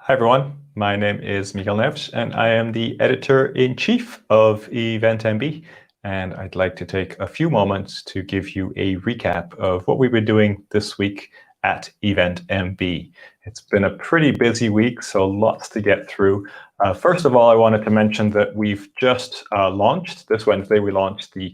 Hi everyone, my name is Miguel Neves and I am the editor-in-chief of EventMB, and I'd like to take a few moments to give you a recap of what we've been doing this week at EventMB. It's been a pretty busy week, so lots to get through. First of all, I wanted to mention that we've just launched, this Wednesday we launched the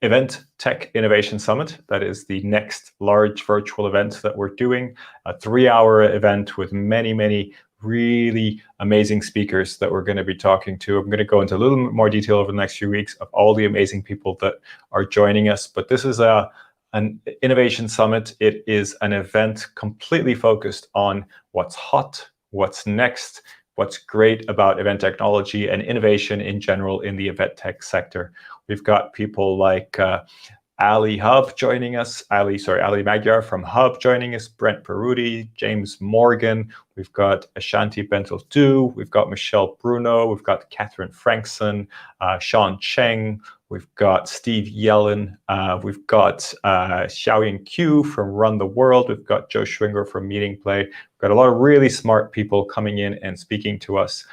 EventTech Innovation Summit. That is the next large virtual event that we're doing, a 3-hour event with many really amazing speakers that we're going to be talking to. I'm going to go into a little bit more detail over the next few weeks of all the amazing people that are joining us. But this is an innovation summit. It is an event completely focused on what's hot, what's next, what's great about event technology and innovation in general in the event tech sector. We've got people like Ali joining us, Ali Magyar from Hub joining us, Brent Perudi, James Morgan, we've got Ashanti Bentel-Du, we've got Michelle Bruno, we've got Catherine Frankson, Sean Cheng, we've got Steve Yellen, we've got Xiaoying Q from Run the World, we've got Joe Schwinger from Meeting Play. We've got a lot of really smart people coming in and speaking to us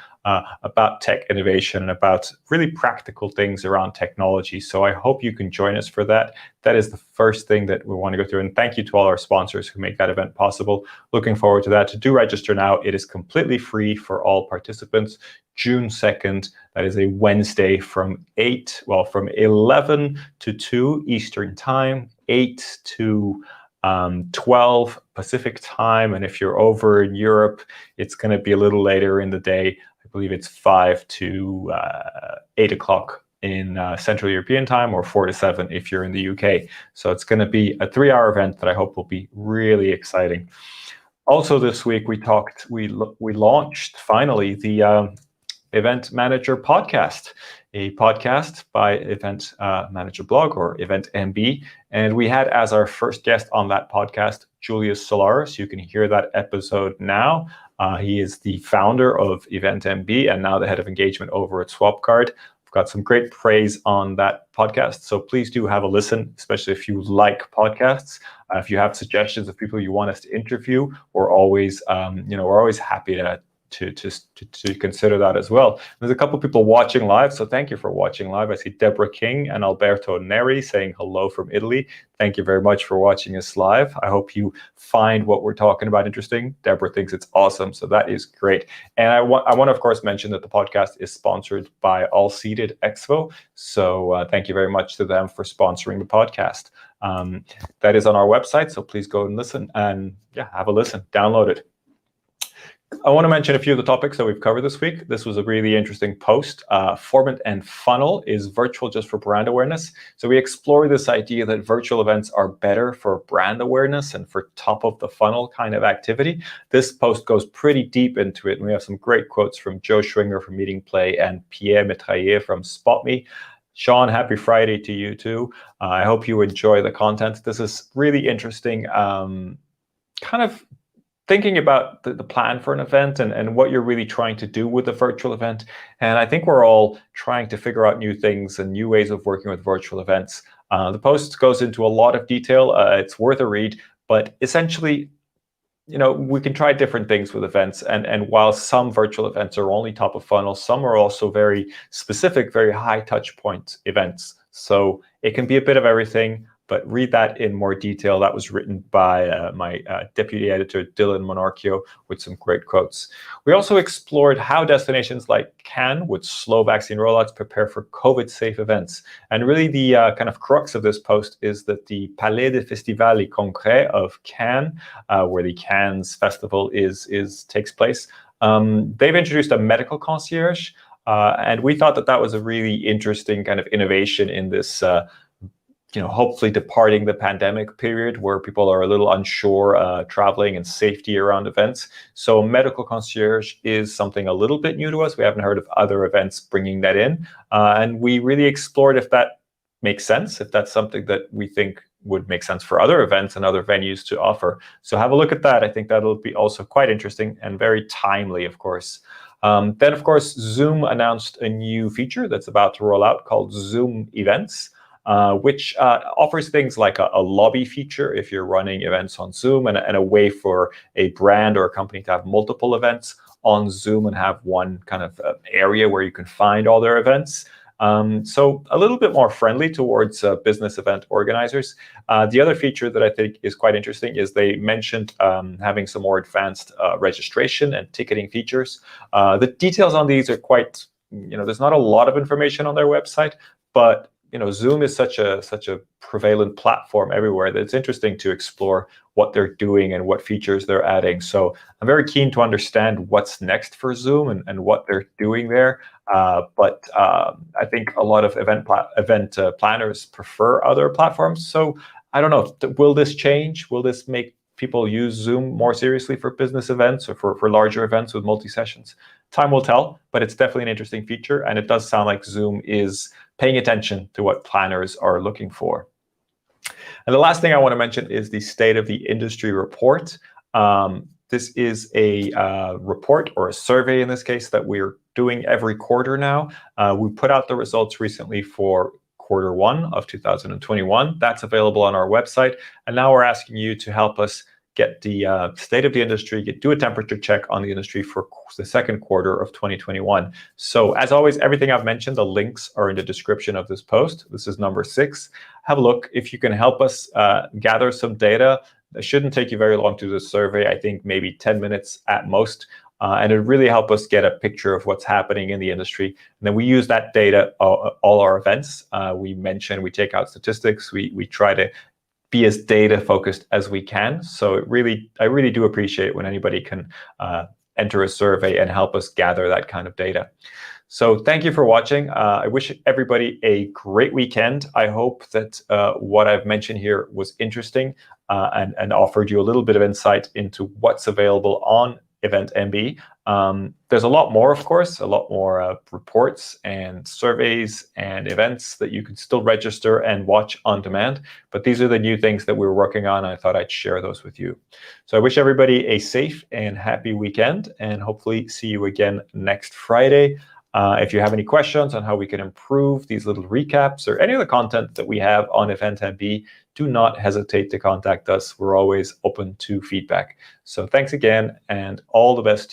about tech innovation and about really practical things around technology. So I hope you can join us for that. That is the first thing that we want to go through. And thank you to all our sponsors who make that event possible. Looking forward to that. To do register now, it is completely free for all participants. June 2nd, that is a Wednesday from 11 to 2 Eastern Time, 8 to 12 Pacific Time. And if you're over in Europe, it's going to be a little later in the day. I believe it's 5 to 8 o'clock in Central European Time, or 4 to 7 if you're in the UK. So it's going to be a 3-hour event that I hope will be really exciting. Also this week we launched finally the Event Manager podcast, a podcast by Event Manager Blog, or EventMB. And we had as our first guest on that podcast, Julius Solaris. You can hear that episode now. He is the founder of EventMB and now the head of engagement over at Swapcard. We've got some great praise on that podcast, so please do have a listen, especially if you like podcasts. If you have suggestions of people you want us to interview, we're always happy to consider that as well. There's a couple people watching live, so thank you for watching live. I see Deborah King and Alberto Neri saying hello from Italy. Thank you very much for watching us live. I hope you find what we're talking about interesting. Deborah thinks it's awesome, so that is great. And I want to, of course, mention that the podcast is sponsored by All Seated Expo, so thank you very much to them for sponsoring the podcast. That is on our website, so please go and listen, and have a listen, download it. I want to mention a few of the topics that we've covered this week. This was a really interesting post. Formant and Funnel is virtual just for brand awareness. So we explore this idea that virtual events are better for brand awareness and for top of the funnel kind of activity. This post goes pretty deep into it, and we have some great quotes from Joe Schwinger from Meeting Play and Pierre Metrailler from SpotMe. Sean, happy Friday to you too. I hope you enjoy the content. This is really interesting, kind of thinking about the plan for an event and what you're really trying to do with the virtual event. And I think we're all trying to figure out new things and new ways of working with virtual events. The post goes into a lot of detail. It's worth a read, but essentially, we can try different things with events. And while some virtual events are only top of funnel, some are also very specific, very high touch point events. So it can be a bit of everything. But read that in more detail. That was written by my deputy editor, Dylan Monarchio, with some great quotes. We also explored how destinations like Cannes, with slow vaccine rollouts, prepare for COVID-safe events. And really the kind of crux of this post is that the Palais des Festivals et Congrès of Cannes, where the Cannes Festival takes place, they've introduced a medical concierge. And we thought that was a really interesting kind of innovation in this hopefully departing the pandemic period where people are a little unsure traveling and safety around events. So medical concierge is something a little bit new to us. We haven't heard of other events bringing that in. And we really explored if that makes sense, if that's something that we think would make sense for other events and other venues to offer. So have a look at that. I think that'll be also quite interesting and very timely, of course. Then, of course, Zoom announced a new feature that's about to roll out called Zoom Events. which offers things like a lobby feature if you're running events on Zoom, and a way for a brand or a company to have multiple events on Zoom and have one kind of area where you can find all their events. So a little bit more friendly towards business event organizers. The other feature that I think is quite interesting is they mentioned having some more advanced registration and ticketing features. The details on these are quite, there's not a lot of information on their website, but Zoom is such a prevalent platform everywhere that it's interesting to explore what they're doing and what features they're adding. So I'm very keen to understand what's next for Zoom and what they're doing there. But I think a lot of event planners prefer other platforms. So I don't know, will this change? Will this make people use Zoom more seriously for business events or for larger events with multi-sessions? Time will tell, but it's definitely an interesting feature. And it does sound like Zoom is paying attention to what planners are looking for. And the last thing I want to mention is the State of the Industry report. This is a report, or a survey in this case, that we're doing every quarter now. We put out the results recently for Q1 of 2021. That's available on our website. And now we're asking you to help us get the state of the industry, do a temperature check on the industry for the second quarter of 2021. So as always, everything I've mentioned, the links are in the description of this post. This is number 6. Have a look. If you can help us gather some data, it shouldn't take you very long to do the survey. I think maybe 10 minutes at most. And it really help us get a picture of what's happening in the industry. And then we use that data, all our events. We take out statistics. We try to be as data focused as we can. So I really do appreciate when anybody can enter a survey and help us gather that kind of data. So thank you for watching. I wish everybody a great weekend. I hope that what I've mentioned here was interesting and offered you a little bit of insight into what's available on EventMB. There's a lot more, of course, a lot more reports and surveys and events that you can still register and watch on demand. But these are the new things that we're working on. And I thought I'd share those with you. So I wish everybody a safe and happy weekend, and hopefully see you again next Friday. If you have any questions on how we can improve these little recaps or any of the content that we have on EventMB, do not hesitate to contact us. We're always open to feedback. So thanks again, and all the best.